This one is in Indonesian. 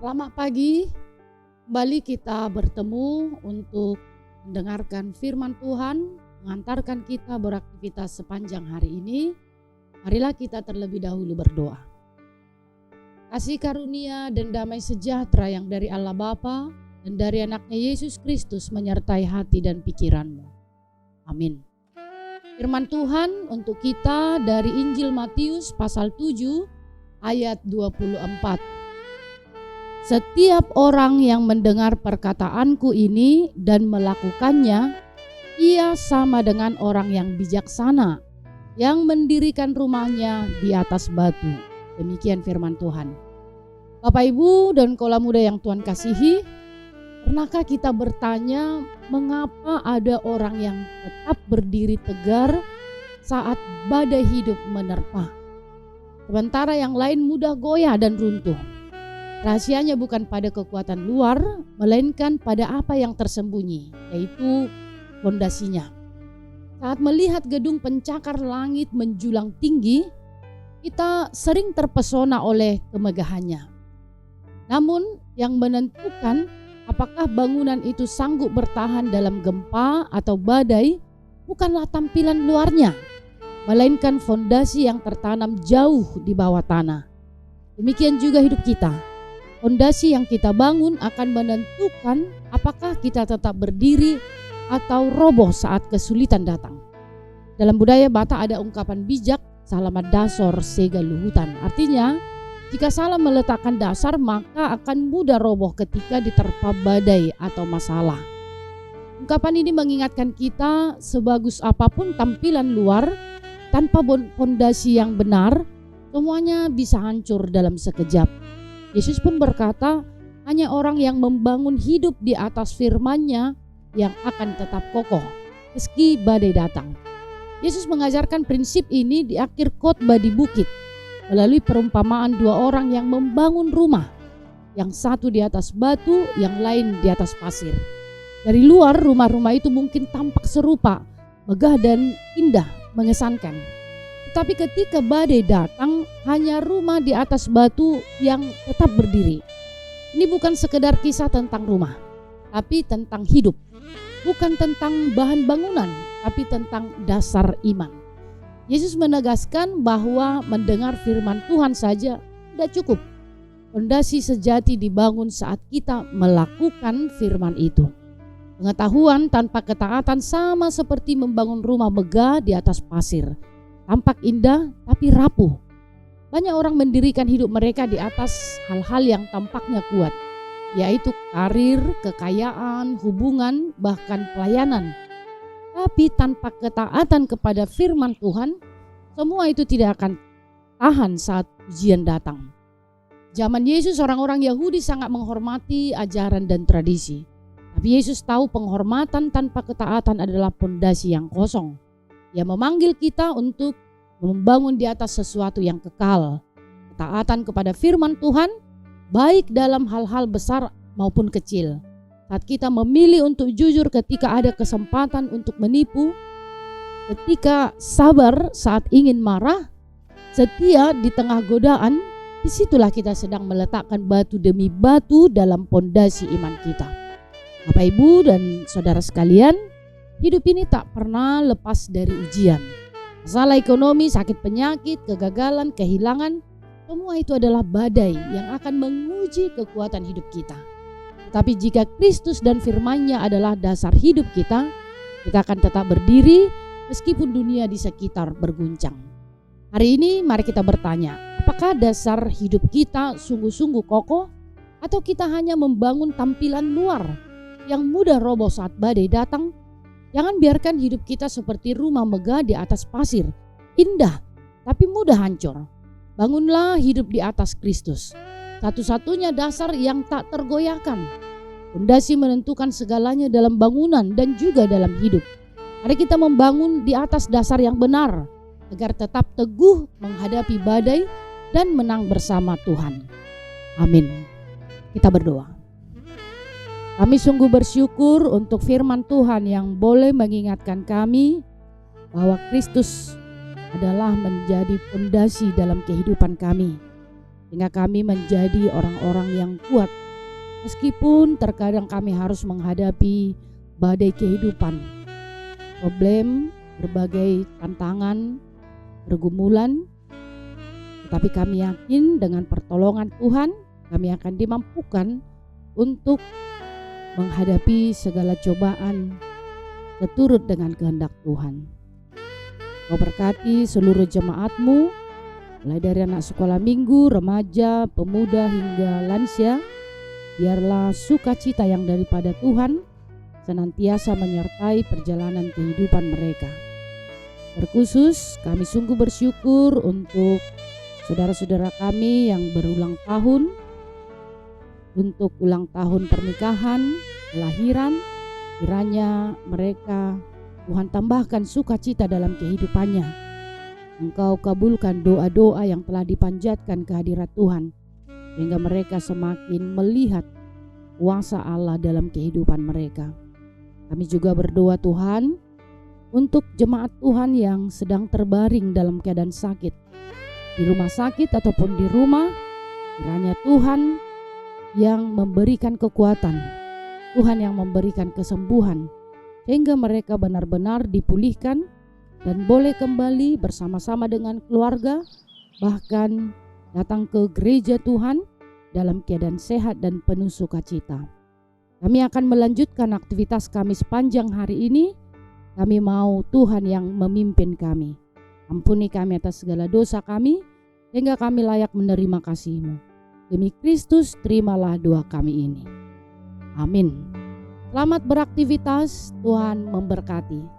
Selamat pagi, kembali kita bertemu untuk mendengarkan firman Tuhan, mengantarkan kita beraktivitas sepanjang hari ini. Marilah kita terlebih dahulu berdoa. Kasih karunia dan damai sejahtera yang dari Allah Bapa dan dari anaknya Yesus Kristus menyertai hati dan pikiranmu. Amin. Firman Tuhan untuk kita dari Injil Matius pasal 7 ayat 24. Setiap orang yang mendengar perkataanku ini dan melakukannya, ia sama dengan orang yang bijaksana yang mendirikan rumahnya di atas batu. Demikian firman Tuhan. Bapak Ibu dan kaula muda yang Tuhan kasihi, pernahkah kita bertanya mengapa ada orang yang tetap berdiri tegar saat badai hidup menerpa, sementara yang lain mudah goyah dan runtuh? Rahasianya bukan pada kekuatan luar, melainkan pada apa yang tersembunyi, yaitu fondasinya. Saat melihat gedung pencakar langit menjulang tinggi, kita sering terpesona oleh kemegahannya. Namun yang menentukan apakah bangunan itu sanggup bertahan dalam gempa atau badai bukanlah tampilan luarnya, melainkan fondasi yang tertanam jauh di bawah tanah. Demikian juga hidup kita. Fondasi yang kita bangun akan menentukan apakah kita tetap berdiri atau roboh saat kesulitan datang. Dalam budaya Batak ada ungkapan bijak, salamat dasar sega luhutan. Artinya, jika salah meletakkan dasar maka akan mudah roboh ketika diterpa badai atau masalah. Ungkapan ini mengingatkan kita, sebagus apapun tampilan luar, tanpa fondasi yang benar, semuanya bisa hancur dalam sekejap. Yesus pun berkata, hanya orang yang membangun hidup di atas firman-Nya yang akan tetap kokoh meski badai datang. Yesus mengajarkan prinsip ini di akhir khotbah di bukit melalui perumpamaan dua orang yang membangun rumah, yang satu di atas batu, yang lain di atas pasir. Dari luar rumah-rumah itu mungkin tampak serupa, megah dan indah, mengesankan. Tapi ketika badai datang, hanya rumah di atas batu yang tetap berdiri. Ini bukan sekedar kisah tentang rumah, tapi tentang hidup. Bukan tentang bahan bangunan, tapi tentang dasar iman. Yesus menegaskan bahwa mendengar firman Tuhan saja tidak cukup. Fondasi sejati dibangun saat kita melakukan firman itu. Pengetahuan tanpa ketaatan sama seperti membangun rumah megah di atas pasir. Tampak indah tapi rapuh. Banyak orang mendirikan hidup mereka di atas hal-hal yang tampaknya kuat, yaitu karir, kekayaan, hubungan, bahkan pelayanan. Tapi tanpa ketaatan kepada firman Tuhan, semua itu tidak akan tahan saat ujian datang. Zaman Yesus orang-orang Yahudi sangat menghormati ajaran dan tradisi. Tapi Yesus tahu penghormatan tanpa ketaatan adalah pondasi yang kosong. Ia memanggil kita untuk membangun di atas sesuatu yang kekal. Ketaatan kepada firman Tuhan, baik dalam hal-hal besar maupun kecil. Saat kita memilih untuk jujur ketika ada kesempatan untuk menipu, ketika sabar saat ingin marah, setia di tengah godaan, disitulah kita sedang meletakkan batu demi batu dalam pondasi iman kita. Bapak, Ibu, dan saudara sekalian, hidup ini tak pernah lepas dari ujian. Masalah ekonomi, sakit penyakit, kegagalan, kehilangan, semua itu adalah badai yang akan menguji kekuatan hidup kita. Tetapi jika Kristus dan firman-Nya adalah dasar hidup kita, kita akan tetap berdiri meskipun dunia di sekitar berguncang. Hari ini mari kita bertanya, apakah dasar hidup kita sungguh-sungguh kokoh atau kita hanya membangun tampilan luar yang mudah roboh saat badai datang? Jangan biarkan hidup kita seperti rumah megah di atas pasir, indah tapi mudah hancur. Bangunlah hidup di atas Kristus, satu-satunya dasar yang tak tergoyahkan. Fondasi menentukan segalanya dalam bangunan dan juga dalam hidup. Mari kita membangun di atas dasar yang benar, agar tetap teguh menghadapi badai dan menang bersama Tuhan. Amin. Kita berdoa. Kami sungguh bersyukur untuk firman Tuhan yang boleh mengingatkan kami bahwa Kristus adalah menjadi fondasi dalam kehidupan kami, sehingga kami menjadi orang-orang yang kuat Meskipun terkadang kami harus menghadapi badai kehidupan, problem, berbagai tantangan, pergumulan, tetapi kami yakin dengan pertolongan Tuhan kami akan dimampukan untuk menghadapi segala cobaan seturut dengan kehendak Tuhan. Kau berkati seluruh jemaat-Mu, mulai dari anak sekolah minggu, remaja, pemuda hingga lansia. Biarlah sukacita yang daripada Tuhan senantiasa menyertai perjalanan kehidupan mereka. Terkhusus kami sungguh bersyukur untuk saudara-saudara kami yang berulang tahun, untuk ulang tahun pernikahan, kelahiran. Kiranya mereka Tuhan tambahkan sukacita dalam kehidupannya. Engkau kabulkan doa-doa yang telah dipanjatkan ke hadirat Tuhan, sehingga mereka semakin melihat kuasa Allah dalam kehidupan mereka. Kami juga berdoa Tuhan untuk jemaat Tuhan yang sedang terbaring dalam keadaan sakit, di rumah sakit ataupun di rumah. Kiranya Tuhan yang memberikan kekuatan, Tuhan yang memberikan kesembuhan, sehingga mereka benar-benar dipulihkan dan boleh kembali bersama-sama dengan keluarga, bahkan datang ke gereja Tuhan dalam keadaan sehat dan penuh sukacita. Kami akan melanjutkan aktivitas kami sepanjang hari ini. Kami mau Tuhan yang memimpin kami. Ampuni kami atas segala dosa kami, sehingga kami layak menerima kasih-Mu. Demi Kristus, terimalah doa kami ini. Amin. Selamat beraktivitas, Tuhan memberkati.